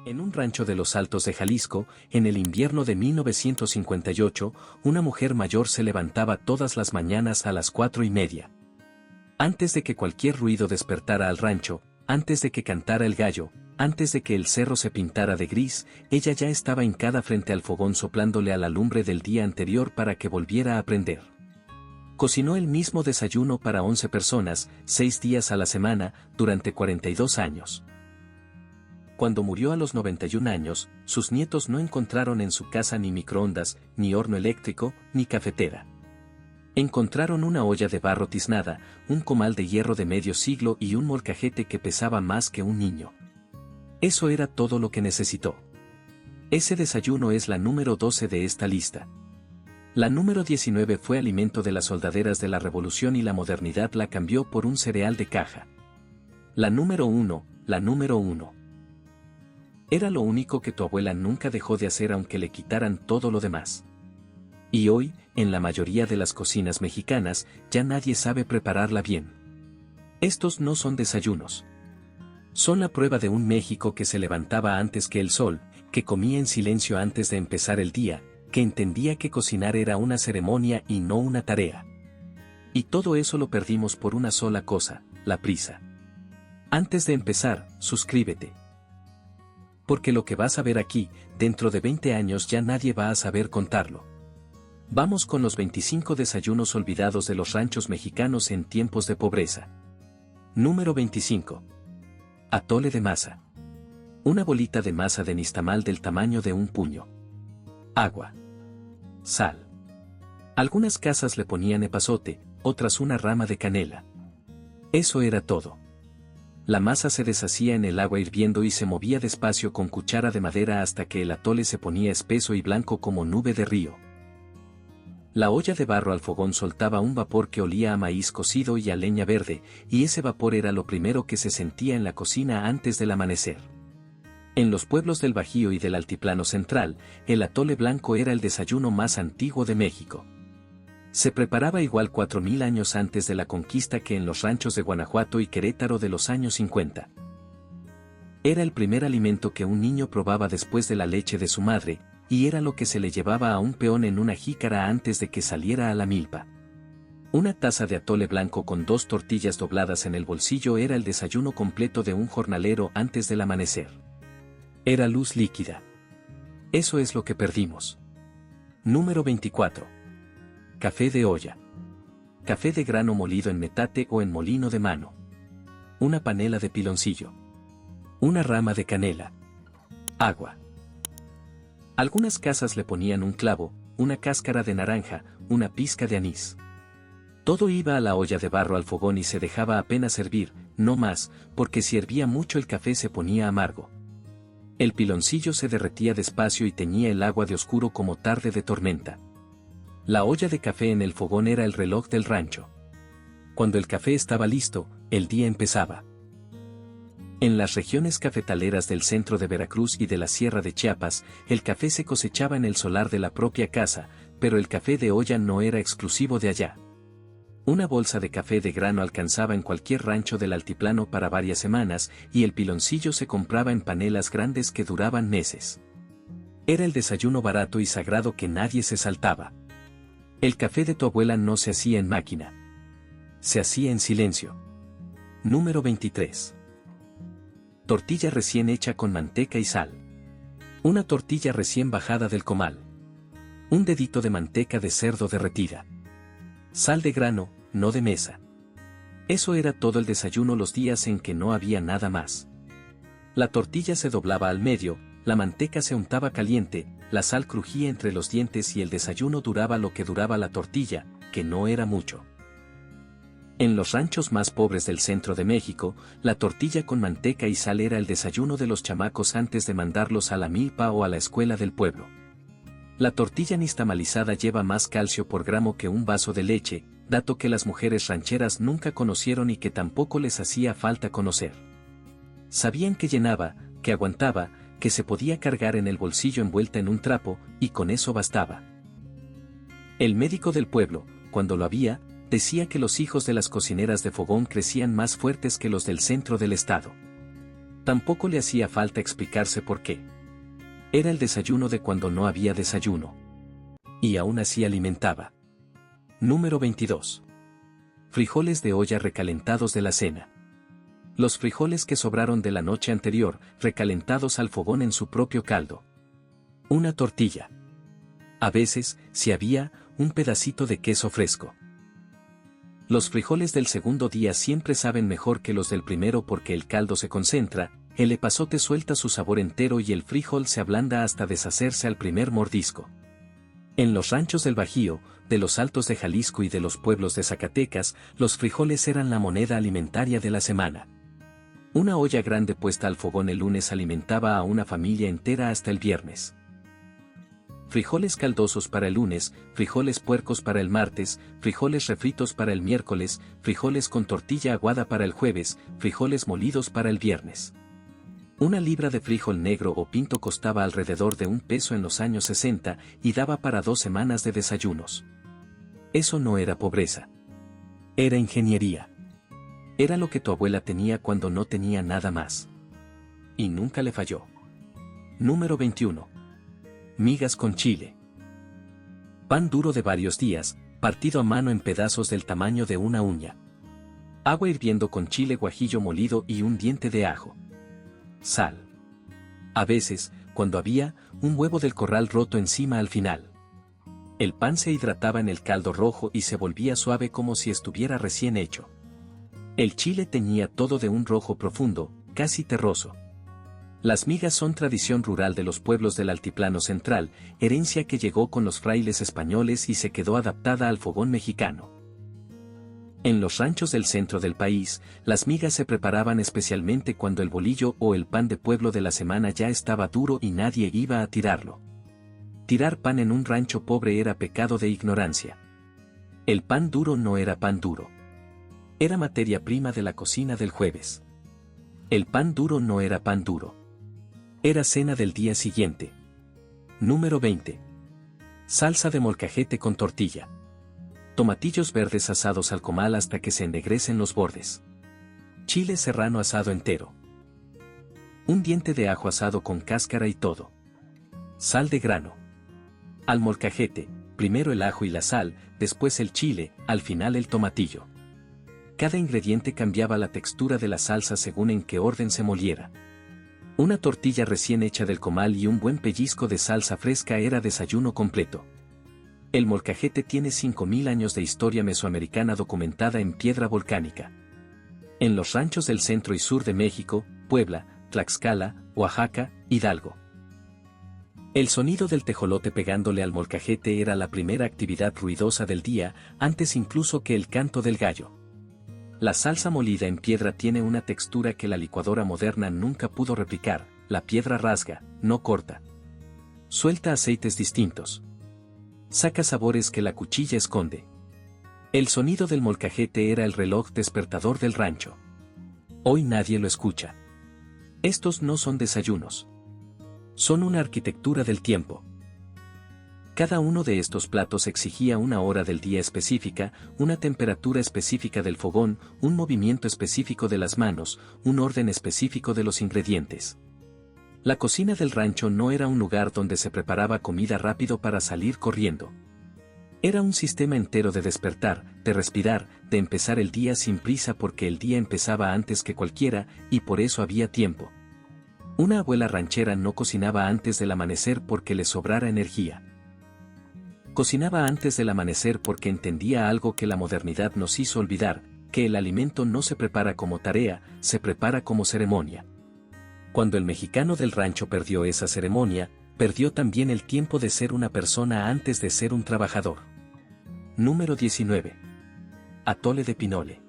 En un rancho de los Altos de Jalisco, en el invierno de 1958, una mujer mayor se levantaba todas las mañanas a las 4:30. Antes de que cualquier ruido despertara al rancho, antes de que cantara el gallo, antes de que el cerro se pintara de gris, ella ya estaba hincada frente al fogón soplándole a la lumbre del día anterior para que volviera a prender. Cocinó el mismo desayuno para 11 personas, 6 días a la semana, durante 42 años. Cuando murió a los 91 años, sus nietos no encontraron en su casa ni microondas, ni horno eléctrico, ni cafetera. Encontraron una olla de barro tiznada, un comal de hierro de medio siglo y un molcajete que pesaba más que un niño. Eso era todo lo que necesitó. Ese desayuno es la número 12 de esta lista. La número 19 fue alimento de las soldaderas de la Revolución y la modernidad la cambió por un cereal de caja. La número 1. Era lo único que tu abuela nunca dejó de hacer aunque le quitaran todo lo demás. Y hoy, en la mayoría de las cocinas mexicanas, ya nadie sabe prepararla bien. Estos no son desayunos. Son la prueba de un México que se levantaba antes que el sol, que comía en silencio antes de empezar el día, que entendía que cocinar era una ceremonia y no una tarea. Y todo eso lo perdimos por una sola cosa, la prisa. Antes de empezar, suscríbete. Porque lo que vas a ver aquí, dentro de 20 años ya nadie va a saber contarlo. Vamos con los 25 desayunos olvidados de los ranchos mexicanos en tiempos de pobreza. Número 25. Atole de masa. Una bolita de masa de nixtamal del tamaño de un puño. Agua. Sal. Algunas casas le ponían epazote, otras una rama de canela. Eso era todo. La masa se deshacía en el agua hirviendo y se movía despacio con cuchara de madera hasta que el atole se ponía espeso y blanco como nube de río. La olla de barro al fogón soltaba un vapor que olía a maíz cocido y a leña verde, y ese vapor era lo primero que se sentía en la cocina antes del amanecer. En los pueblos del Bajío y del Altiplano Central, el atole blanco era el desayuno más antiguo de México. Se preparaba igual 4000 años antes de la conquista que en los ranchos de Guanajuato y Querétaro de los años 50. Era el primer alimento que un niño probaba después de la leche de su madre, y era lo que se le llevaba a un peón en una jícara antes de que saliera a la milpa. Una taza de atole blanco con 2 tortillas dobladas en el bolsillo era el desayuno completo de un jornalero antes del amanecer. Era luz líquida. Eso es lo que perdimos. Número 24. Café de olla. Café de grano molido en metate o en molino de mano. Una panela de piloncillo. Una rama de canela. Agua. Algunas casas le ponían un clavo, una cáscara de naranja, una pizca de anís. Todo iba a la olla de barro al fogón y se dejaba apenas hervir, no más, porque si hervía mucho el café se ponía amargo. El piloncillo se derretía despacio y teñía el agua de oscuro como tarde de tormenta. La olla de café en el fogón era el reloj del rancho. Cuando el café estaba listo, el día empezaba. En las regiones cafetaleras del centro de Veracruz y de la Sierra de Chiapas, el café se cosechaba en el solar de la propia casa, pero el café de olla no era exclusivo de allá. Una bolsa de café de grano alcanzaba en cualquier rancho del altiplano para varias semanas, y el piloncillo se compraba en panelas grandes que duraban meses. Era el desayuno barato y sagrado que nadie se saltaba. El café de tu abuela no se hacía en máquina. Se hacía en silencio. Número 23. Tortilla recién hecha con manteca y sal. Una tortilla recién bajada del comal. Un dedito de manteca de cerdo derretida. Sal de grano, no de mesa. Eso era todo el desayuno los días en que no había nada más. La tortilla se doblaba al medio, la manteca se untaba caliente, la sal crujía entre los dientes y el desayuno duraba lo que duraba la tortilla, que no era mucho. En los ranchos más pobres del centro de México, la tortilla con manteca y sal era el desayuno de los chamacos antes de mandarlos a la milpa o a la escuela del pueblo. La tortilla nixtamalizada lleva más calcio por gramo que un vaso de leche, dato que las mujeres rancheras nunca conocieron y que tampoco les hacía falta conocer. Sabían que llenaba, que aguantaba, que se podía cargar en el bolsillo envuelta en un trapo, y con eso bastaba. El médico del pueblo, cuando lo había, decía que los hijos de las cocineras de fogón crecían más fuertes que los del centro del estado. Tampoco le hacía falta explicarse por qué. Era el desayuno de cuando no había desayuno. Y aún así alimentaba. Número 22. Frijoles de olla recalentados de la cena. Los frijoles que sobraron de la noche anterior, recalentados al fogón en su propio caldo. Una tortilla. A veces, si había, un pedacito de queso fresco. Los frijoles del segundo día siempre saben mejor que los del primero porque el caldo se concentra, el epazote suelta su sabor entero y el frijol se ablanda hasta deshacerse al primer mordisco. En los ranchos del Bajío, de los Altos de Jalisco y de los pueblos de Zacatecas, los frijoles eran la moneda alimentaria de la semana. Una olla grande puesta al fogón el lunes alimentaba a una familia entera hasta el viernes. Frijoles caldosos para el lunes, frijoles puercos para el martes, frijoles refritos para el miércoles, frijoles con tortilla aguada para el jueves, frijoles molidos para el viernes. Una libra de frijol negro o pinto costaba alrededor de $1 en los años 60 y daba para 2 semanas de desayunos. Eso no era pobreza. Era ingeniería. Era lo que tu abuela tenía cuando no tenía nada más. Y nunca le falló. Número 21. Migas con chile. Pan duro de varios días, partido a mano en pedazos del tamaño de una uña. Agua hirviendo con chile guajillo molido y un diente de ajo. Sal. A veces, cuando había, un huevo del corral roto encima al final. El pan se hidrataba en el caldo rojo y se volvía suave como si estuviera recién hecho. El chile teñía todo de un rojo profundo, casi terroso. Las migas son tradición rural de los pueblos del Altiplano Central, herencia que llegó con los frailes españoles y se quedó adaptada al fogón mexicano. En los ranchos del centro del país, las migas se preparaban especialmente cuando el bolillo o el pan de pueblo de la semana ya estaba duro y nadie iba a tirarlo. Tirar pan en un rancho pobre era pecado de ignorancia. El pan duro no era pan duro. Era materia prima de la cocina del jueves. El pan duro no era pan duro. Era cena del día siguiente. Número 20. Salsa de molcajete con tortilla. Tomatillos verdes asados al comal hasta que se ennegrecen los bordes. Chile serrano asado entero. Un diente de ajo asado con cáscara y todo. Sal de grano. Al molcajete, primero el ajo y la sal, después el chile, al final el tomatillo. Cada ingrediente cambiaba la textura de la salsa según en qué orden se moliera. Una tortilla recién hecha del comal y un buen pellizco de salsa fresca era desayuno completo. El molcajete tiene 5000 años de historia mesoamericana documentada en piedra volcánica. En los ranchos del centro y sur de México, Puebla, Tlaxcala, Oaxaca, Hidalgo. El sonido del tejolote pegándole al molcajete era la primera actividad ruidosa del día, antes incluso que el canto del gallo. La salsa molida en piedra tiene una textura que la licuadora moderna nunca pudo replicar, la piedra rasga, no corta. Suelta aceites distintos. Saca sabores que la cuchilla esconde. El sonido del molcajete era el reloj despertador del rancho. Hoy nadie lo escucha. Estos no son desayunos. Son una arquitectura del tiempo. Cada uno de estos platos exigía una hora del día específica, una temperatura específica del fogón, un movimiento específico de las manos, un orden específico de los ingredientes. La cocina del rancho no era un lugar donde se preparaba comida rápido para salir corriendo. Era un sistema entero de despertar, de respirar, de empezar el día sin prisa porque el día empezaba antes que cualquiera, y por eso había tiempo. Una abuela ranchera no cocinaba antes del amanecer porque le sobrara energía. Cocinaba antes del amanecer porque entendía algo que la modernidad nos hizo olvidar, que el alimento no se prepara como tarea, se prepara como ceremonia. Cuando el mexicano del rancho perdió esa ceremonia, perdió también el tiempo de ser una persona antes de ser un trabajador. Número 19. Atole de pinole.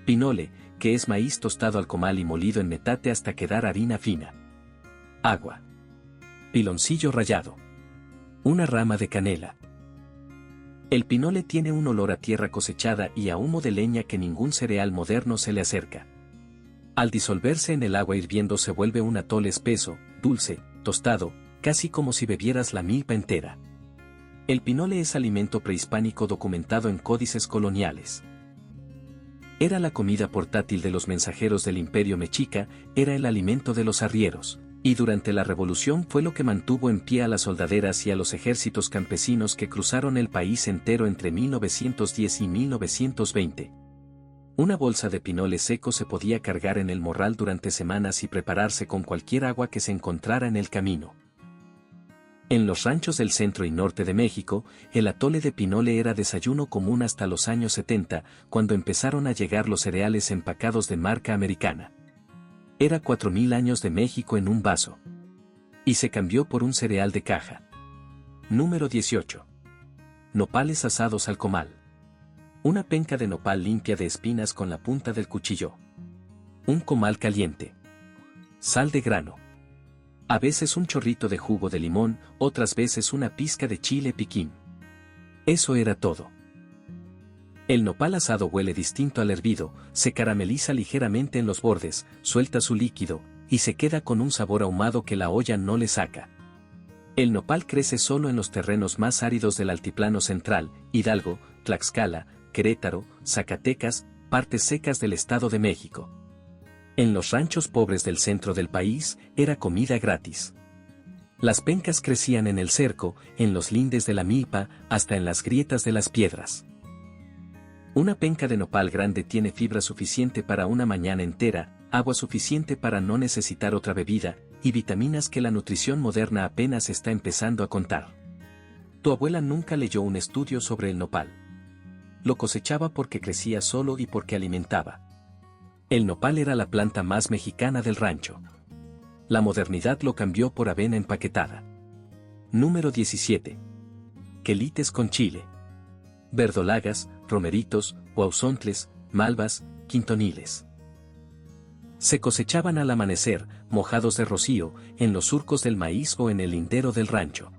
Pinole, que es maíz tostado al comal y molido en metate hasta quedar harina fina. Agua. Piloncillo rallado. Una rama de canela. El pinole tiene un olor a tierra cosechada y a humo de leña que ningún cereal moderno se le acerca. Al disolverse en el agua hirviendo se vuelve un atole espeso, dulce, tostado, casi como si bebieras la milpa entera. El pinole es alimento prehispánico documentado en códices coloniales. Era la comida portátil de los mensajeros del Imperio Mexica, era el alimento de los arrieros, y durante la Revolución fue lo que mantuvo en pie a las soldaderas y a los ejércitos campesinos que cruzaron el país entero entre 1910 y 1920. Una bolsa de pinoles seco se podía cargar en el morral durante semanas y prepararse con cualquier agua que se encontrara en el camino. En los ranchos del centro y norte de México, el atole de pinole era desayuno común hasta los años 70, cuando empezaron a llegar los cereales empacados de marca americana. Era 4000 años de México en un vaso. Y se cambió por un cereal de caja. Número 18. Nopales asados al comal. Una penca de nopal limpia de espinas con la punta del cuchillo. Un comal caliente. Sal de grano. A veces un chorrito de jugo de limón, otras veces una pizca de chile piquín. Eso era todo. El nopal asado huele distinto al hervido, se carameliza ligeramente en los bordes, suelta su líquido, y se queda con un sabor ahumado que la olla no le saca. El nopal crece solo en los terrenos más áridos del altiplano central, Hidalgo, Tlaxcala, Querétaro, Zacatecas, partes secas del Estado de México. En los ranchos pobres del centro del país, era comida gratis. Las pencas crecían en el cerco, en los lindes de la milpa, hasta en las grietas de las piedras. Una penca de nopal grande tiene fibra suficiente para una mañana entera, agua suficiente para no necesitar otra bebida, y vitaminas que la nutrición moderna apenas está empezando a contar. Tu abuela nunca leyó un estudio sobre el nopal. Lo cosechaba porque crecía solo y porque alimentaba. El nopal era la planta más mexicana del rancho. La modernidad lo cambió por avena empaquetada. Número 17. Quelites con chile. Verdolagas, romeritos, huauzontles, malvas, quintoniles. Se cosechaban al amanecer, mojados de rocío, en los surcos del maíz o en el lindero del rancho.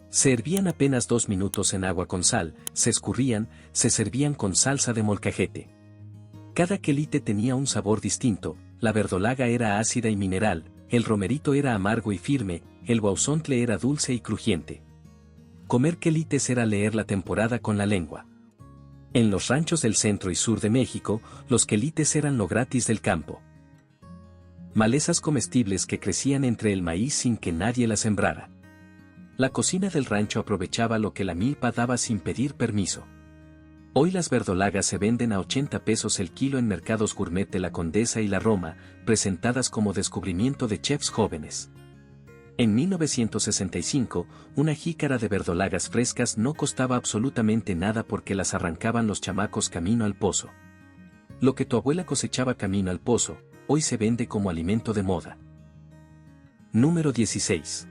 Se hervían apenas 2 minutos en agua con sal, se escurrían, se servían con salsa de molcajete. Cada quelite tenía un sabor distinto, la verdolaga era ácida y mineral, el romerito era amargo y firme, el huauzontle era dulce y crujiente. Comer quelites era leer la temporada con la lengua. En los ranchos del centro y sur de México, los quelites eran lo gratis del campo. Malezas comestibles que crecían entre el maíz sin que nadie las sembrara. La cocina del rancho aprovechaba lo que la milpa daba sin pedir permiso. Hoy las verdolagas se venden a 80 pesos el kilo en mercados gourmet de la Condesa y la Roma, presentadas como descubrimiento de chefs jóvenes. En 1965, una jícara de verdolagas frescas no costaba absolutamente nada porque las arrancaban los chamacos camino al pozo. Lo que tu abuela cosechaba camino al pozo, hoy se vende como alimento de moda. Número 16.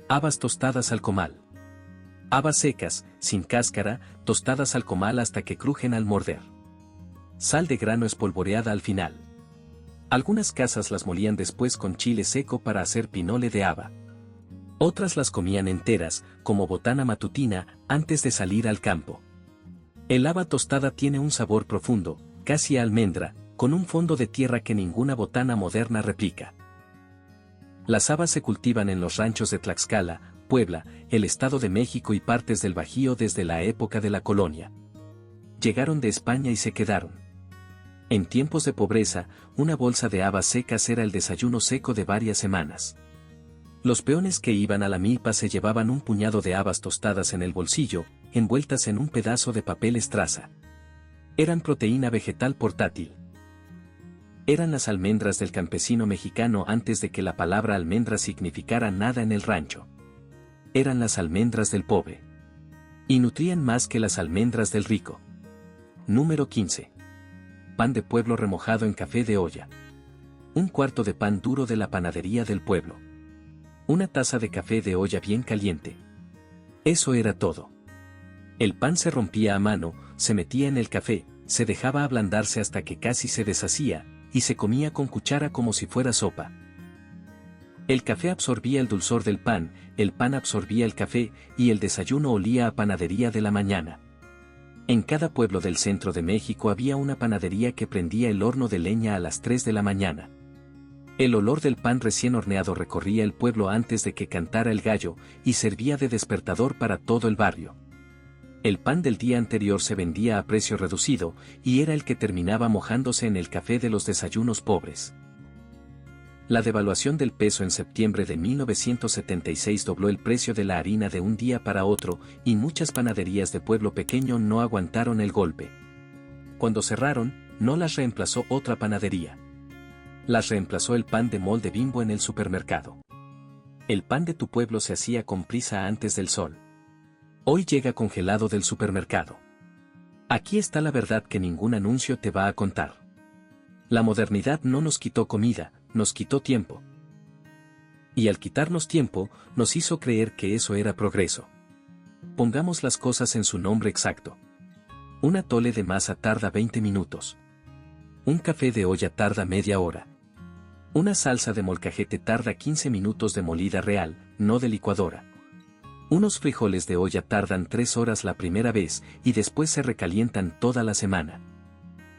Habas tostadas al comal. Habas secas, sin cáscara, tostadas al comal hasta que crujen al morder. Sal de grano espolvoreada al final. Algunas casas las molían después con chile seco para hacer pinole de haba. Otras las comían enteras, como botana matutina, antes de salir al campo. El haba tostada tiene un sabor profundo, casi a almendra, con un fondo de tierra que ninguna botana moderna replica. Las habas se cultivan en los ranchos de Tlaxcala, Puebla, el Estado de México y partes del Bajío desde la época de la colonia. Llegaron de España y se quedaron. En tiempos de pobreza, una bolsa de habas secas era el desayuno seco de varias semanas. Los peones que iban a la milpa se llevaban un puñado de habas tostadas en el bolsillo, envueltas en un pedazo de papel estraza. Eran proteína vegetal portátil. Eran las almendras del campesino mexicano antes de que la palabra almendra significara nada en el rancho. Eran las almendras del pobre. Y nutrían más que las almendras del rico. Número 15. Pan de pueblo remojado en café de olla. Un cuarto de pan duro de la panadería del pueblo. Una taza de café de olla bien caliente. Eso era todo. El pan se rompía a mano, se metía en el café, se dejaba ablandarse hasta que casi se deshacía, y se comía con cuchara como si fuera sopa. El café absorbía el dulzor del pan, el pan absorbía el café, y el desayuno olía a panadería de la mañana. En cada pueblo del centro de México había una panadería que prendía el horno de leña a las 3 de la mañana. El olor del pan recién horneado recorría el pueblo antes de que cantara el gallo, y servía de despertador para todo el barrio. El pan del día anterior se vendía a precio reducido, y era el que terminaba mojándose en el café de los desayunos pobres. La devaluación del peso en septiembre de 1976 dobló el precio de la harina de un día para otro, y muchas panaderías de pueblo pequeño no aguantaron el golpe. Cuando cerraron, no las reemplazó otra panadería. Las reemplazó el pan de molde Bimbo en el supermercado. El pan de tu pueblo se hacía con prisa antes del sol. Hoy llega congelado del supermercado. Aquí está la verdad que ningún anuncio te va a contar. La modernidad no nos quitó comida, nos quitó tiempo. Y al quitarnos tiempo, nos hizo creer que eso era progreso. Pongamos las cosas en su nombre exacto. Un atole de masa tarda 20 minutos. Un café de olla tarda media hora. Una salsa de molcajete tarda 15 minutos de molida real, no de licuadora. Unos frijoles de olla tardan 3 horas la primera vez y después se recalientan toda la semana.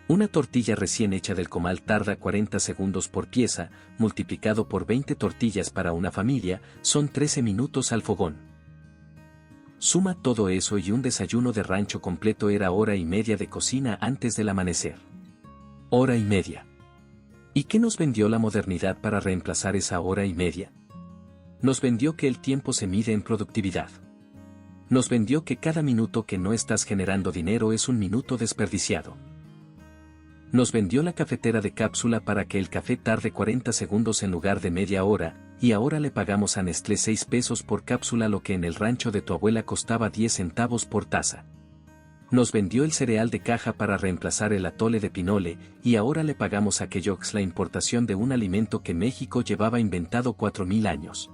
Una tortilla recién hecha del comal tarda 40 segundos por pieza, multiplicado por 20 tortillas para una familia, son 13 minutos al fogón. Suma todo eso y un desayuno de rancho completo era hora y media de cocina antes del amanecer. Hora y media. ¿Y qué nos vendió la modernidad para reemplazar esa hora y media? Nos vendió que el tiempo se mide en productividad. Nos vendió que cada minuto que no estás generando dinero es un minuto desperdiciado. Nos vendió la cafetera de cápsula para que el café tarde 40 segundos en lugar de media hora, y ahora le pagamos a Nestlé 6 pesos por cápsula lo que en el rancho de tu abuela costaba 10 centavos por taza. Nos vendió el cereal de caja para reemplazar el atole de pinole, y ahora le pagamos a Kellogg's la importación de un alimento que México llevaba inventado 4000 años.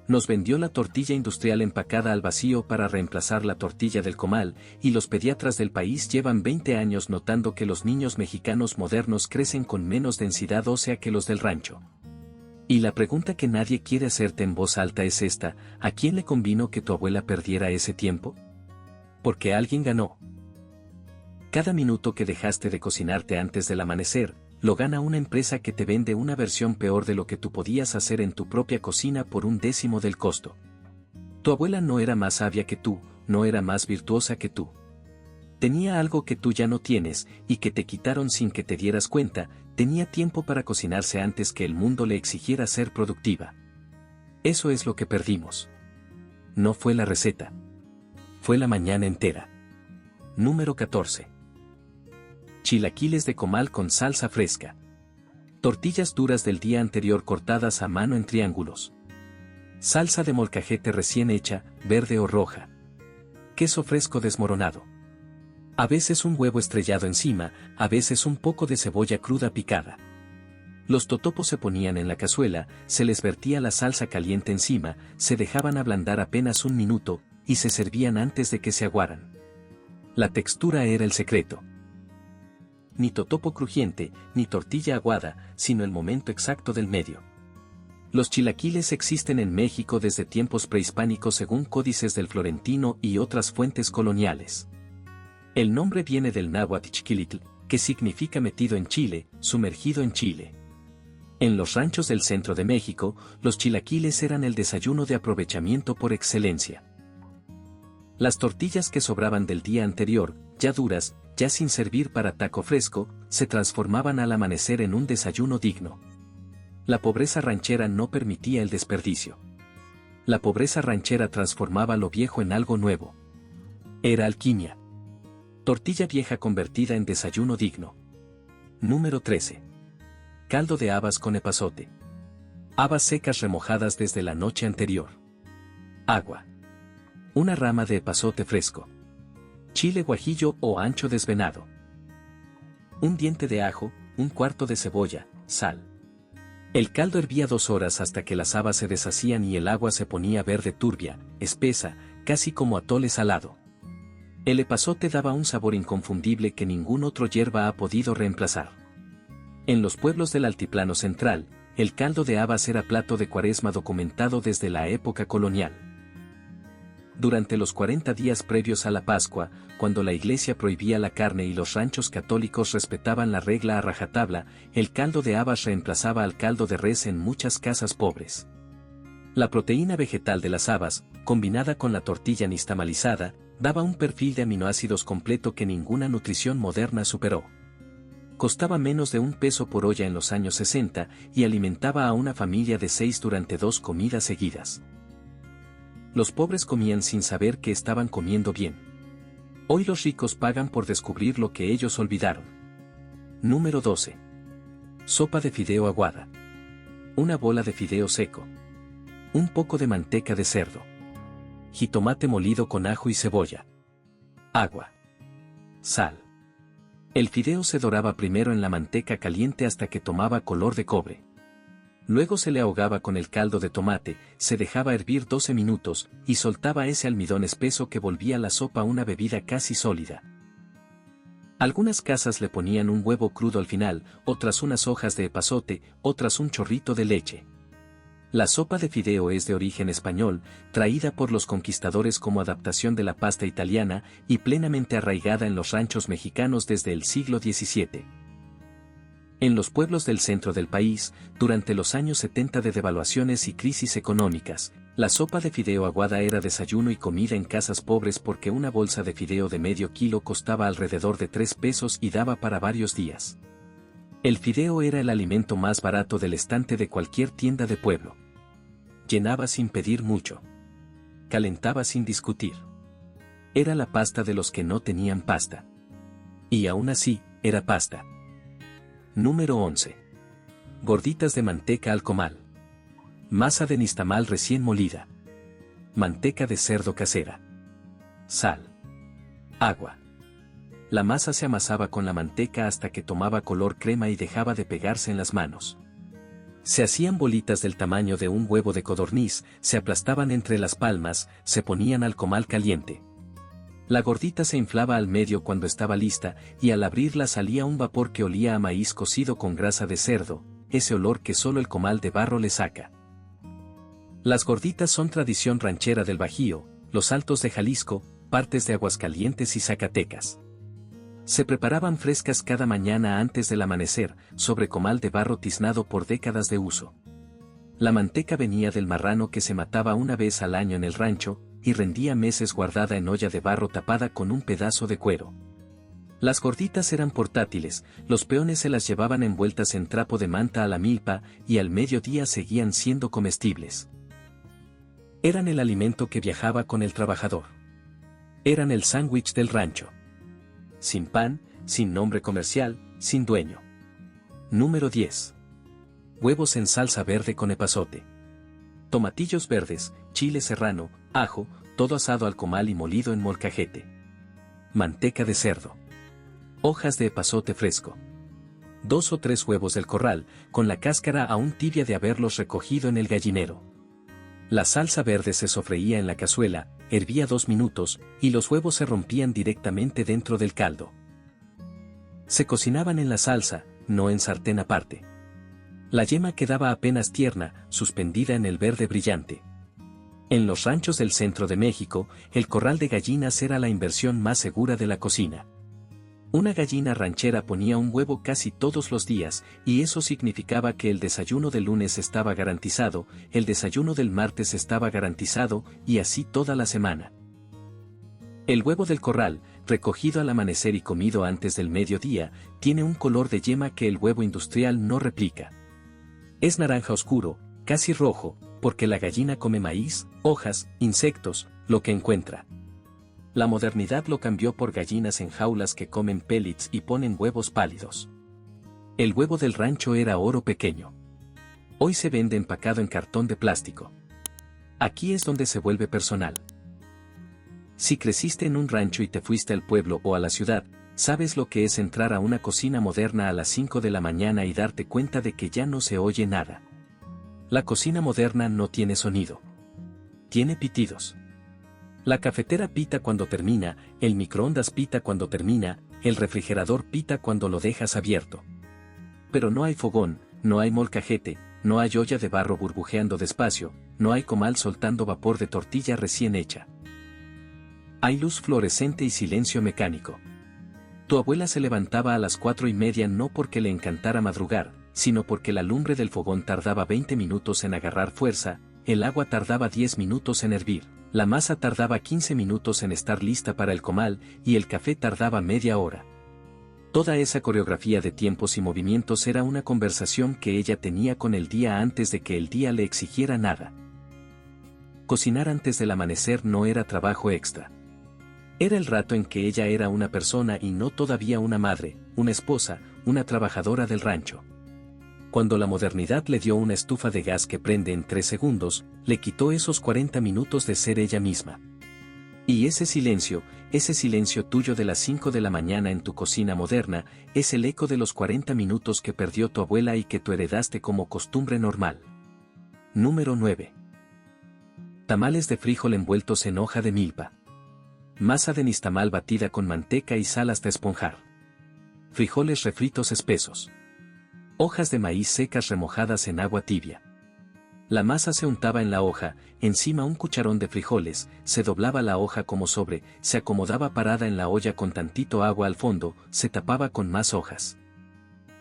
Nos vendió la tortilla industrial empacada al vacío para reemplazar la tortilla del comal, y los pediatras del país llevan 20 años notando que los niños mexicanos modernos crecen con menos densidad ósea que los del rancho. Y la pregunta que nadie quiere hacerte en voz alta es esta: ¿a quién le convino que tu abuela perdiera ese tiempo? Porque alguien ganó. Cada minuto que dejaste de cocinarte antes del amanecer, lo gana una empresa que te vende una versión peor de lo que tú podías hacer en tu propia cocina por 1/10 del costo. Tu abuela no era más sabia que tú, no era más virtuosa que tú. Tenía algo que tú ya no tienes, y que te quitaron sin que te dieras cuenta. Tenía tiempo para cocinarse antes que el mundo le exigiera ser productiva. Eso es lo que perdimos. No fue la receta. Fue la mañana entera. Número 14. Chilaquiles de comal con salsa fresca. Tortillas duras del día anterior cortadas a mano en triángulos. Salsa de molcajete recién hecha, verde o roja. Queso fresco desmoronado. A veces un huevo estrellado encima, a veces un poco de cebolla cruda picada. Los totopos se ponían en la cazuela, se les vertía la salsa caliente encima, se dejaban ablandar apenas 1 minuto, y se servían antes de que se aguaran. La textura era el secreto. Ni totopo crujiente, ni tortilla aguada, sino el momento exacto del medio. Los chilaquiles existen en México desde tiempos prehispánicos según códices del Florentino y otras fuentes coloniales. El nombre viene del náhuatl chiquilitl, que significa metido en chile, sumergido en chile. En los ranchos del centro de México, los chilaquiles eran el desayuno de aprovechamiento por excelencia. Las tortillas que sobraban del día anterior, ya duras, ya sin servir para taco fresco, se transformaban al amanecer en un desayuno digno. La pobreza ranchera no permitía el desperdicio. La pobreza ranchera transformaba lo viejo en algo nuevo. Era alquimia. Tortilla vieja convertida en desayuno digno. Número 13. Caldo de habas con epazote. Habas secas remojadas desde la noche anterior. Agua. Una rama de epazote fresco. Chile guajillo o ancho desvenado. Un diente de ajo, 1/4 de cebolla, sal. El caldo hervía 2 horas hasta que las habas se deshacían y el agua se ponía verde turbia, espesa, casi como atole salado. El epazote daba un sabor inconfundible que ningún otro hierba ha podido reemplazar. En los pueblos del altiplano central, el caldo de habas era plato de cuaresma documentado desde la época colonial. Durante los 40 días previos a la Pascua, cuando la iglesia prohibía la carne y los ranchos católicos respetaban la regla a rajatabla, el caldo de habas reemplazaba al caldo de res en muchas casas pobres. La proteína vegetal de las habas, combinada con la tortilla nixtamalizada, Daba un perfil de aminoácidos completo que ninguna nutrición moderna superó. Costaba menos de $1 por olla en los años 60 y alimentaba a una familia de 6 durante 2 comidas seguidas. Los pobres comían sin saber que estaban comiendo bien. Hoy los ricos pagan por descubrir lo que ellos olvidaron. Número 12. Sopa de fideo aguada. Una bola de fideo seco. Un poco de manteca de cerdo. Jitomate molido con ajo y cebolla. Agua. Sal. El fideo se doraba primero en la manteca caliente hasta que tomaba color de cobre. Luego se le ahogaba con el caldo de tomate, se dejaba hervir 12 minutos, y soltaba ese almidón espeso que volvía la sopa una bebida casi sólida. Algunas casas le ponían un huevo crudo al final, otras unas hojas de epazote, otras un chorrito de leche. La sopa de fideo es de origen español, traída por los conquistadores como adaptación de la pasta italiana y plenamente arraigada en los ranchos mexicanos desde el siglo XVII. En los pueblos del centro del país, durante los años 70 de devaluaciones y crisis económicas, la sopa de fideo aguada era desayuno y comida en casas pobres porque una bolsa de fideo de medio kilo costaba alrededor de $3 y daba para varios días. El fideo era el alimento más barato del estante de cualquier tienda de pueblo. Llenaba sin pedir mucho. Calentaba sin discutir. Era la pasta de los que no tenían pasta. Y aún así, era pasta. Número 11. Gorditas de manteca al comal. Masa de nixtamal recién molida. Manteca de cerdo casera. Sal. Agua. La masa se amasaba con la manteca hasta que tomaba color crema y dejaba de pegarse en las manos. Se hacían bolitas del tamaño de un huevo de codorniz, se aplastaban entre las palmas, se ponían al comal caliente. La gordita se inflaba al medio cuando estaba lista, y al abrirla salía un vapor que olía a maíz cocido con grasa de cerdo, ese olor que solo el comal de barro le saca. Las gorditas son tradición ranchera del Bajío, los Altos de Jalisco, partes de Aguascalientes y Zacatecas. Se preparaban frescas cada mañana antes del amanecer, sobre comal de barro tiznado por décadas de uso. La manteca venía del marrano que se mataba una vez al año en el rancho, y rendía meses guardada en olla de barro tapada con un pedazo de cuero. Las gorditas eran portátiles, los peones se las llevaban envueltas en trapo de manta a la milpa, y al mediodía seguían siendo comestibles. Eran el alimento que viajaba con el trabajador. Eran el sándwich del rancho. Sin pan, sin nombre comercial, sin dueño. Número 10. Huevos en salsa verde con epazote. Tomatillos verdes, chile serrano, ajo, todo asado al comal y molido en molcajete. Manteca de cerdo. Hojas de epazote fresco. 2 o 3 huevos del corral, con la cáscara aún tibia de haberlos recogido en el gallinero. La salsa verde se sofreía en la cazuela, hervía 2 minutos, y los huevos se rompían directamente dentro del caldo. Se cocinaban en la salsa, no en sartén aparte. La yema quedaba apenas tierna, suspendida en el verde brillante. En los ranchos del centro de México, el corral de gallinas era la inversión más segura de la cocina. Una gallina ranchera ponía un huevo casi todos los días, y eso significaba que el desayuno del lunes estaba garantizado, el desayuno del martes estaba garantizado, y así toda la semana. El huevo del corral, recogido al amanecer y comido antes del mediodía, tiene un color de yema que el huevo industrial no replica. Es naranja oscuro, casi rojo, porque la gallina come maíz, hojas, insectos, lo que encuentra. La modernidad lo cambió por gallinas en jaulas que comen pellets y ponen huevos pálidos. El huevo del rancho era oro pequeño. Hoy se vende empacado en cartón de plástico. Aquí es donde se vuelve personal. Si creciste en un rancho y te fuiste al pueblo o a la ciudad, sabes lo que es entrar a una cocina moderna a las 5 de la mañana y darte cuenta de que ya no se oye nada. La cocina moderna no tiene sonido. Tiene pitidos. La cafetera pita cuando termina, el microondas pita cuando termina, el refrigerador pita cuando lo dejas abierto. Pero no hay fogón, no hay molcajete, no hay olla de barro burbujeando despacio, no hay comal soltando vapor de tortilla recién hecha. Hay luz fluorescente y silencio mecánico. Tu abuela se levantaba a las 4:30 no porque le encantara madrugar, sino porque la lumbre del fogón tardaba 20 minutos en agarrar fuerza, el agua tardaba 10 minutos en hervir. La masa tardaba 15 minutos en estar lista para el comal y el café tardaba media hora. Toda esa coreografía de tiempos y movimientos era una conversación que ella tenía con el día antes de que el día le exigiera nada. Cocinar antes del amanecer no era trabajo extra. Era el rato en que ella era una persona y no todavía una madre, una esposa, una trabajadora del rancho. Cuando la modernidad le dio una estufa de gas que prende en 3 segundos, le quitó esos 40 minutos de ser ella misma. Y ese silencio tuyo de las 5 de la mañana en tu cocina moderna, es el eco de los 40 minutos que perdió tu abuela y que tú heredaste como costumbre normal. Número 9. Tamales de frijol envueltos en hoja de milpa. Masa de nixtamal batida con manteca y sal hasta esponjar. Frijoles refritos espesos. Hojas de maíz secas remojadas en agua tibia. La masa se untaba en la hoja, encima un cucharón de frijoles, se doblaba la hoja como sobre, se acomodaba parada en la olla con tantito agua al fondo, se tapaba con más hojas.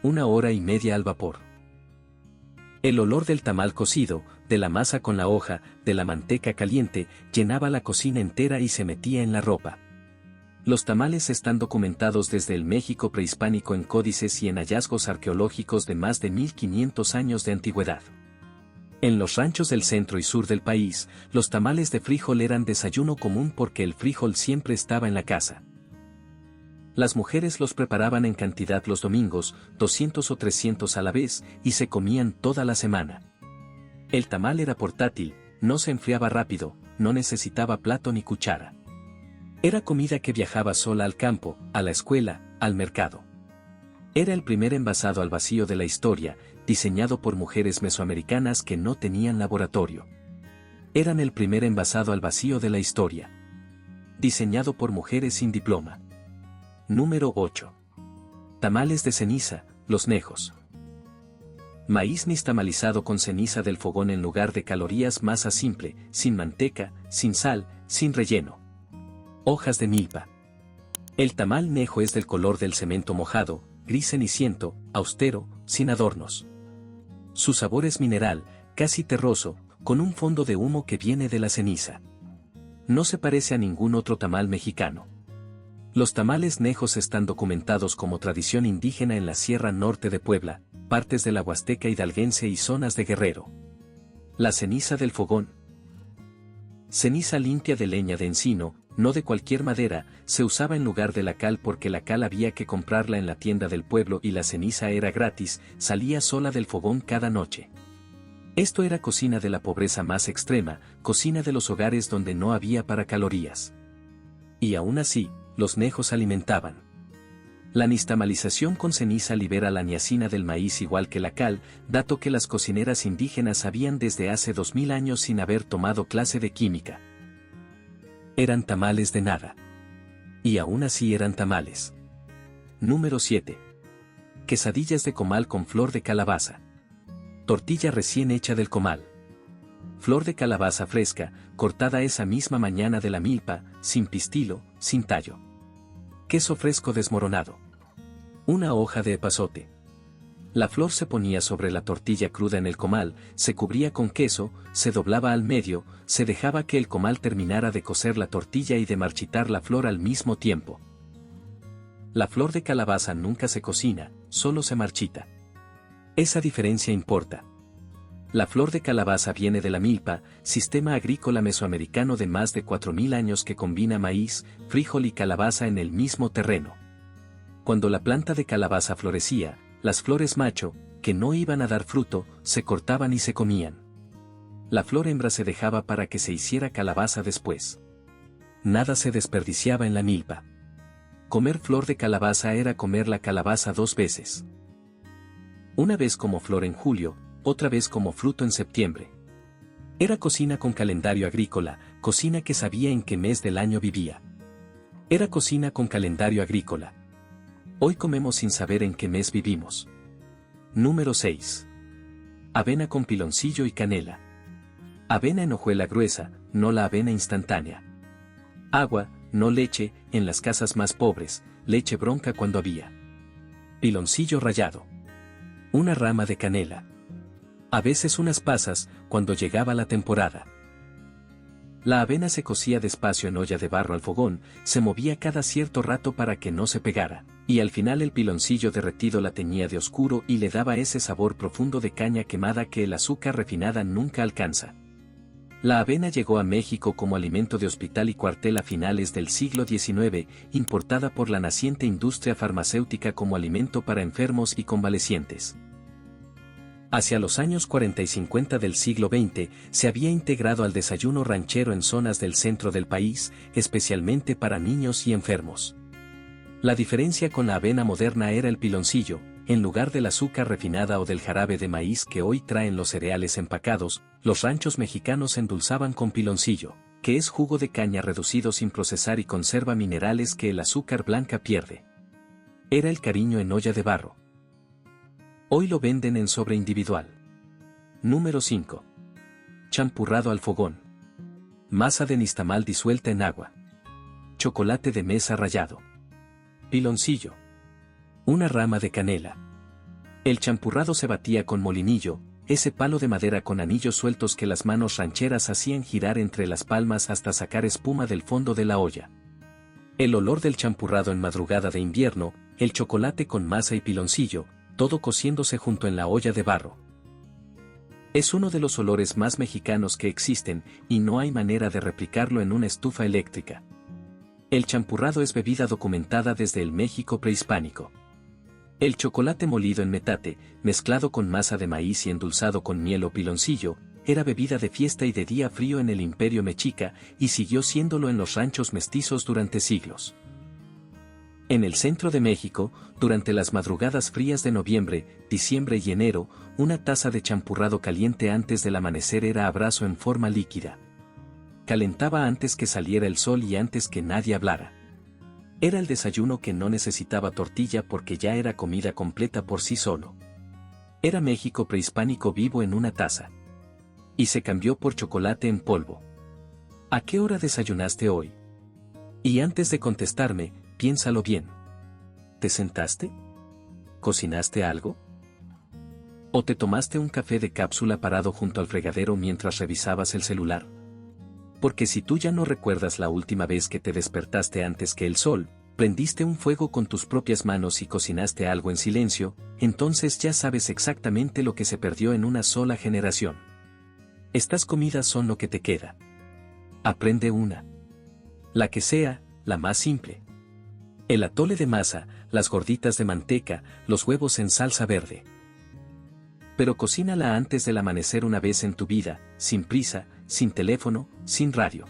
1 hora y media al vapor. El olor del tamal cocido, de la masa con la hoja, de la manteca caliente, llenaba la cocina entera y se metía en la ropa. Los tamales están documentados desde el México prehispánico en códices y en hallazgos arqueológicos de más de 1500 años de antigüedad. En los ranchos del centro y sur del país, los tamales de frijol eran desayuno común porque el frijol siempre estaba en la casa. Las mujeres los preparaban en cantidad los domingos, 200 o 300 a la vez, y se comían toda la semana. El tamal era portátil, no se enfriaba rápido, no necesitaba plato ni cuchara. Era comida que viajaba sola al campo, a la escuela, al mercado. Era el primer envasado al vacío de la historia, diseñado por mujeres mesoamericanas que no tenían laboratorio. Eran el primer envasado al vacío de la historia. Diseñado por mujeres sin diploma. Número 8. Tamales de ceniza, los nejos. Maíz nixtamalizado con ceniza del fogón en lugar de calorías, masa simple, sin manteca, sin sal, sin relleno. Hojas de milpa. El tamal nejo es del color del cemento mojado, gris ceniciento, austero, sin adornos. Su sabor es mineral, casi terroso, con un fondo de humo que viene de la ceniza. No se parece a ningún otro tamal mexicano. Los tamales nejos están documentados como tradición indígena en la Sierra Norte de Puebla, partes de la Huasteca hidalguense y zonas de Guerrero. La ceniza del fogón. Ceniza limpia de leña de encino, no de cualquier madera, se usaba en lugar de la cal porque la cal había que comprarla en la tienda del pueblo y la ceniza era gratis, salía sola del fogón cada noche. Esto era cocina de la pobreza más extrema, cocina de los hogares donde no había para calorías. Y aún así, los nejos alimentaban. La nixtamalización con ceniza libera la niacina del maíz igual que la cal, dato que las cocineras indígenas sabían desde hace 2000 años sin haber tomado clase de química. Eran tamales de nada. Y aún así eran tamales. Número 7. Quesadillas de comal con flor de calabaza. Tortilla recién hecha del comal. Flor de calabaza fresca, cortada esa misma mañana de la milpa, sin pistilo, sin tallo. Queso fresco desmoronado. Una hoja de epazote. La flor se ponía sobre la tortilla cruda en el comal, se cubría con queso, se doblaba al medio, se dejaba que el comal terminara de cocer la tortilla y de marchitar la flor al mismo tiempo. La flor de calabaza nunca se cocina, solo se marchita. Esa diferencia importa. La flor de calabaza viene de la milpa, sistema agrícola mesoamericano de más de 4000 años que combina maíz, frijol y calabaza en el mismo terreno. Cuando la planta de calabaza florecía, las flores macho, que no iban a dar fruto, se cortaban y se comían. La flor hembra se dejaba para que se hiciera calabaza después. Nada se desperdiciaba en la milpa. Comer flor de calabaza era comer la calabaza 2 veces. Una vez como flor en julio, otra vez como fruto en septiembre. Era cocina con calendario agrícola, cocina que sabía en qué mes del año vivía. Era cocina con calendario agrícola. Hoy comemos sin saber en qué mes vivimos. Número 6. Avena con piloncillo y canela. Avena en hojuela gruesa, no la avena instantánea. Agua, no leche, en las casas más pobres, leche bronca cuando había. Piloncillo rallado. Una rama de canela. A veces unas pasas, cuando llegaba la temporada. La avena se cocía despacio en olla de barro al fogón, se movía cada cierto rato para que no se pegara, y al final el piloncillo derretido la teñía de oscuro y le daba ese sabor profundo de caña quemada que el azúcar refinada nunca alcanza. La avena llegó a México como alimento de hospital y cuartel a finales del siglo XIX, importada por la naciente industria farmacéutica como alimento para enfermos y convalecientes. Hacia los años 40 y 50 del siglo XX, se había integrado al desayuno ranchero en zonas del centro del país, especialmente para niños y enfermos. La diferencia con la avena moderna era el piloncillo, en lugar del azúcar refinada o del jarabe de maíz que hoy traen los cereales empacados, los ranchos mexicanos endulzaban con piloncillo, que es jugo de caña reducido sin procesar y conserva minerales que el azúcar blanca pierde. Era el cariño en olla de barro. Hoy lo venden en sobre individual. Número 5. Champurrado al fogón. Masa de nixtamal disuelta en agua. Chocolate de mesa rallado. Piloncillo. Una rama de canela. El champurrado se batía con molinillo, ese palo de madera con anillos sueltos que las manos rancheras hacían girar entre las palmas hasta sacar espuma del fondo de la olla. El olor del champurrado en madrugada de invierno, el chocolate con masa y piloncillo, todo cociéndose junto en la olla de barro. Es uno de los olores más mexicanos que existen, y no hay manera de replicarlo en una estufa eléctrica. El champurrado es bebida documentada desde el México prehispánico. El chocolate molido en metate, mezclado con masa de maíz y endulzado con miel o piloncillo, era bebida de fiesta y de día frío en el Imperio Mexica, y siguió siéndolo en los ranchos mestizos durante siglos. En el centro de México, durante las madrugadas frías de noviembre, diciembre y enero, una taza de champurrado caliente antes del amanecer era abrazo en forma líquida. Calentaba antes que saliera el sol y antes que nadie hablara. Era el desayuno que no necesitaba tortilla porque ya era comida completa por sí solo. Era México prehispánico vivo en una taza. Y se cambió por chocolate en polvo. ¿A qué hora desayunaste hoy? Y antes de contestarme, piénsalo bien. ¿Te sentaste? ¿Cocinaste algo? ¿O te tomaste un café de cápsula parado junto al fregadero mientras revisabas el celular? Porque si tú ya no recuerdas la última vez que te despertaste antes que el sol, prendiste un fuego con tus propias manos y cocinaste algo en silencio, entonces ya sabes exactamente lo que se perdió en una sola generación. Estas comidas son lo que te queda. Aprende una. La que sea, la más simple. El atole de masa, las gorditas de manteca, los huevos en salsa verde. Pero cocínala antes del amanecer una vez en tu vida, sin prisa, sin teléfono, sin radio.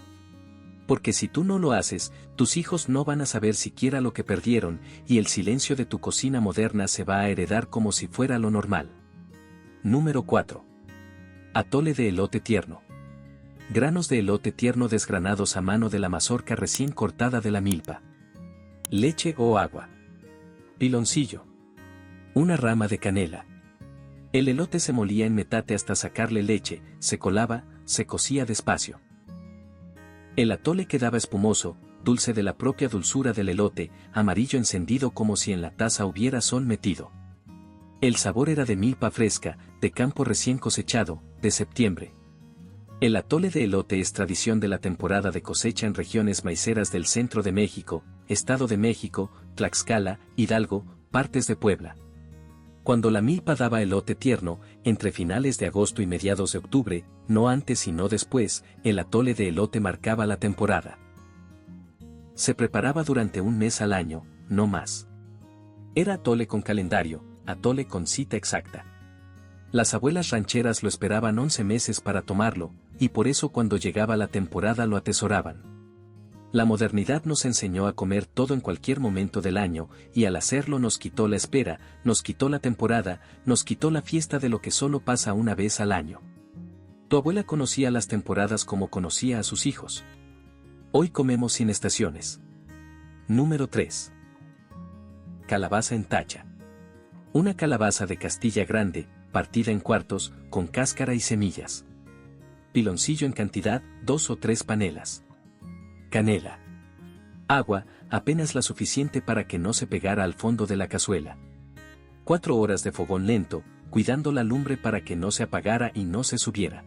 Porque si tú no lo haces, tus hijos no van a saber siquiera lo que perdieron, y el silencio de tu cocina moderna se va a heredar como si fuera lo normal. Número 4. Atole de elote tierno. Granos de elote tierno desgranados a mano de la mazorca recién cortada de la milpa. Leche o agua. Piloncillo. Una rama de canela. El elote se molía en metate hasta sacarle leche, se colaba, se cocía despacio. El atole quedaba espumoso, dulce de la propia dulzura del elote, amarillo encendido como si en la taza hubiera sol metido. El sabor era de milpa fresca, de campo recién cosechado, de septiembre. El atole de elote es tradición de la temporada de cosecha en regiones maiceras del centro de México, Estado de México, Tlaxcala, Hidalgo, partes de Puebla. Cuando la milpa daba elote tierno, entre finales de agosto y mediados de octubre, no antes y no después, el atole de elote marcaba la temporada. Se preparaba durante un mes al año, no más. Era atole con calendario, atole con cita exacta. Las abuelas rancheras lo esperaban 11 meses para tomarlo, y por eso cuando llegaba la temporada lo atesoraban. La modernidad nos enseñó a comer todo en cualquier momento del año, y al hacerlo nos quitó la espera, nos quitó la temporada, nos quitó la fiesta de lo que solo pasa una vez al año. Tu abuela conocía las temporadas como conocía a sus hijos. Hoy comemos sin estaciones. Número 3. Calabaza en tacha. Una calabaza de Castilla grande, partida en cuartos, con cáscara y semillas. Piloncillo en cantidad, 2 o 3 panelas. Canela. Agua, apenas la suficiente para que no se pegara al fondo de la cazuela. 4 horas de fogón lento, cuidando la lumbre para que no se apagara y no se subiera.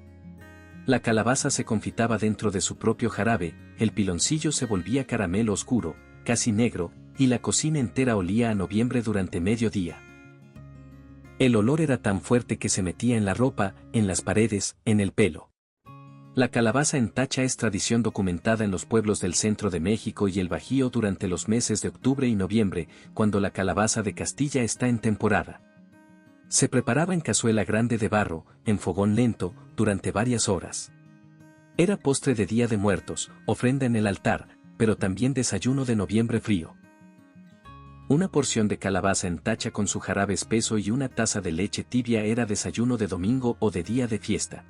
La calabaza se confitaba dentro de su propio jarabe, el piloncillo se volvía caramelo oscuro, casi negro, y la cocina entera olía a noviembre durante mediodía. El olor era tan fuerte que se metía en la ropa, en las paredes, en el pelo. La calabaza en tacha es tradición documentada en los pueblos del centro de México y el Bajío durante los meses de octubre y noviembre, cuando la calabaza de Castilla está en temporada. Se preparaba en cazuela grande de barro, en fogón lento, durante varias horas. Era postre de Día de Muertos, ofrenda en el altar, pero también desayuno de noviembre frío. Una porción de calabaza en tacha con su jarabe espeso y una taza de leche tibia era desayuno de domingo o de día de fiesta.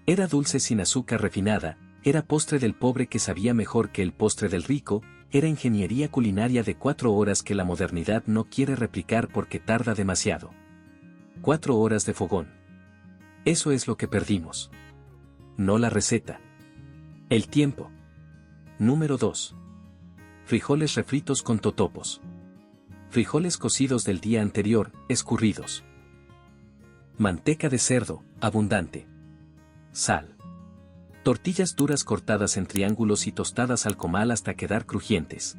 Era dulce sin azúcar refinada, era postre del pobre que sabía mejor que el postre del rico, era ingeniería culinaria de 4 horas que la modernidad no quiere replicar porque tarda demasiado. 4 horas de fogón. Eso es lo que perdimos. No la receta. El tiempo. Número 2. Frijoles refritos con totopos. Frijoles cocidos del día anterior, escurridos. Manteca de cerdo, abundante. Sal. Tortillas duras cortadas en triángulos y tostadas al comal hasta quedar crujientes.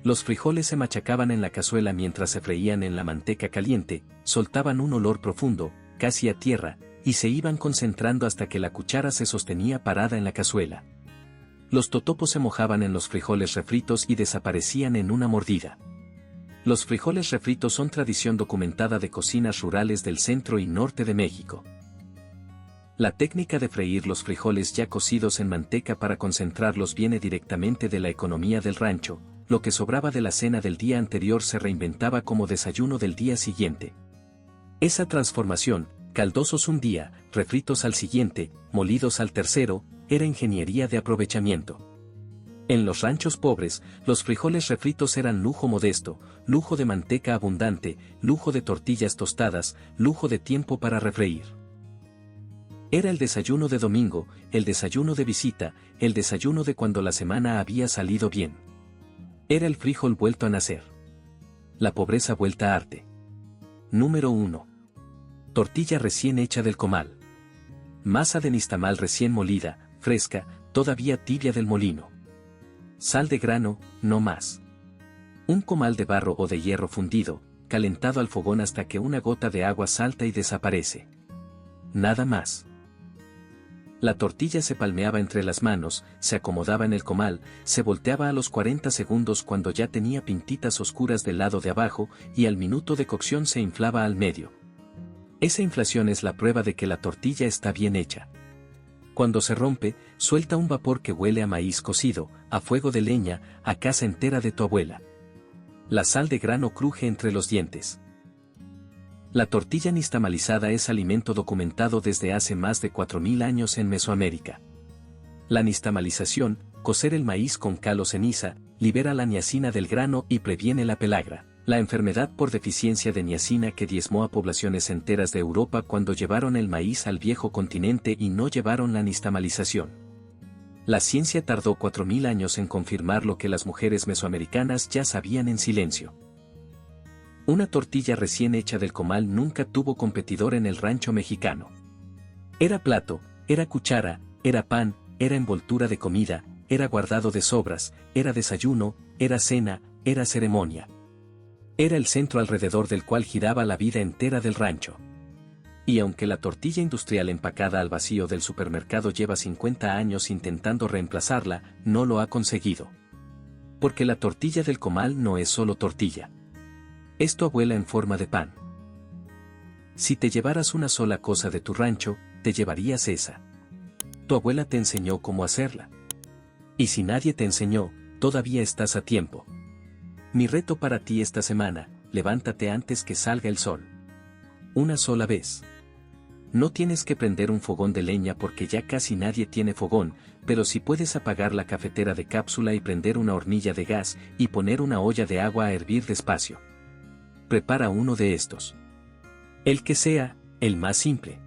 Los frijoles se machacaban en la cazuela mientras se freían en la manteca caliente, soltaban un olor profundo, casi a tierra, y se iban concentrando hasta que la cuchara se sostenía parada en la cazuela. Los totopos se mojaban en los frijoles refritos y desaparecían en una mordida. Los frijoles refritos son tradición documentada de cocinas rurales del centro y norte de México. La técnica de freír los frijoles ya cocidos en manteca para concentrarlos viene directamente de la economía del rancho, lo que sobraba de la cena del día anterior se reinventaba como desayuno del día siguiente. Esa transformación, caldosos un día, refritos al siguiente, molidos al tercero, era ingeniería de aprovechamiento. En los ranchos pobres, los frijoles refritos eran lujo modesto, lujo de manteca abundante, lujo de tortillas tostadas, lujo de tiempo para refreír. Era el desayuno de domingo, el desayuno de visita, el desayuno de cuando la semana había salido bien. Era el frijol vuelto a nacer. La pobreza vuelta a arte. Número 1. Tortilla recién hecha del comal. Masa de nixtamal recién molida, fresca, todavía tibia del molino. Sal de grano, no más. Un comal de barro o de hierro fundido, calentado al fogón hasta que una gota de agua salta y desaparece. Nada más. La tortilla se palmeaba entre las manos, se acomodaba en el comal, se volteaba a los 40 segundos cuando ya tenía pintitas oscuras del lado de abajo y al minuto de cocción se inflaba al medio. Esa inflación es la prueba de que la tortilla está bien hecha. Cuando se rompe, suelta un vapor que huele a maíz cocido, a fuego de leña, a casa entera de tu abuela. La sal de grano cruje entre los dientes. La tortilla nixtamalizada es alimento documentado desde hace más de 4000 años en Mesoamérica. La nixtamalización, cocer el maíz con cal o ceniza, libera la niacina del grano y previene la pelagra, la enfermedad por deficiencia de niacina que diezmó a poblaciones enteras de Europa cuando llevaron el maíz al viejo continente y no llevaron la nixtamalización. La ciencia tardó 4000 años en confirmar lo que las mujeres mesoamericanas ya sabían en silencio. Una tortilla recién hecha del comal nunca tuvo competidor en el rancho mexicano. Era plato, era cuchara, era pan, era envoltura de comida, era guardado de sobras, era desayuno, era cena, era ceremonia. Era el centro alrededor del cual giraba la vida entera del rancho. Y aunque la tortilla industrial empacada al vacío del supermercado lleva 50 años intentando reemplazarla, no lo ha conseguido. Porque la tortilla del comal no es solo tortilla. Es tu abuela en forma de pan. Si te llevaras una sola cosa de tu rancho, te llevarías esa. Tu abuela te enseñó cómo hacerla. Y si nadie te enseñó, todavía estás a tiempo. Mi reto para ti esta semana, levántate antes que salga el sol. Una sola vez. No tienes que prender un fogón de leña porque ya casi nadie tiene fogón, pero sí puedes apagar la cafetera de cápsula y prender una hornilla de gas y poner una olla de agua a hervir despacio. Prepara uno de estos. El que sea, el más simple.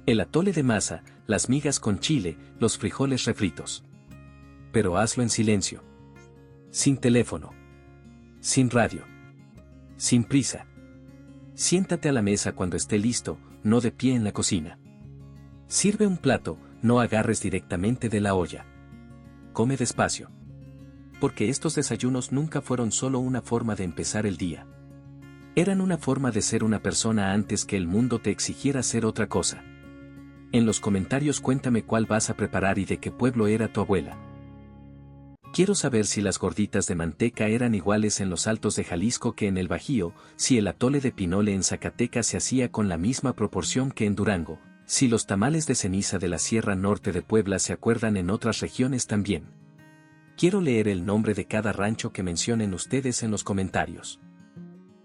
El atole de masa, las migas con chile, los frijoles refritos. Pero hazlo en silencio. Sin teléfono. Sin radio. Sin prisa. Siéntate a la mesa cuando esté listo, no de pie en la cocina. Sirve un plato, no agarres directamente de la olla. Come despacio. Porque estos desayunos nunca fueron solo una forma de empezar el día. Eran una forma de ser una persona antes que el mundo te exigiera ser otra cosa. En los comentarios cuéntame cuál vas a preparar y de qué pueblo era tu abuela. Quiero saber si las gorditas de manteca eran iguales en los Altos de Jalisco que en el Bajío, si el atole de pinole en Zacatecas se hacía con la misma proporción que en Durango, si los tamales de ceniza de la Sierra Norte de Puebla se acuerdan en otras regiones también. Quiero leer el nombre de cada rancho que mencionen ustedes en los comentarios.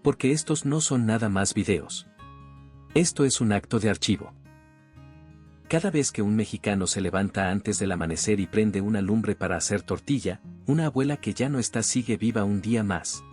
Porque estos no son nada más videos. Esto es un acto de archivo. Cada vez que un mexicano se levanta antes del amanecer y prende una lumbre para hacer tortilla, una abuela que ya no está sigue viva un día más.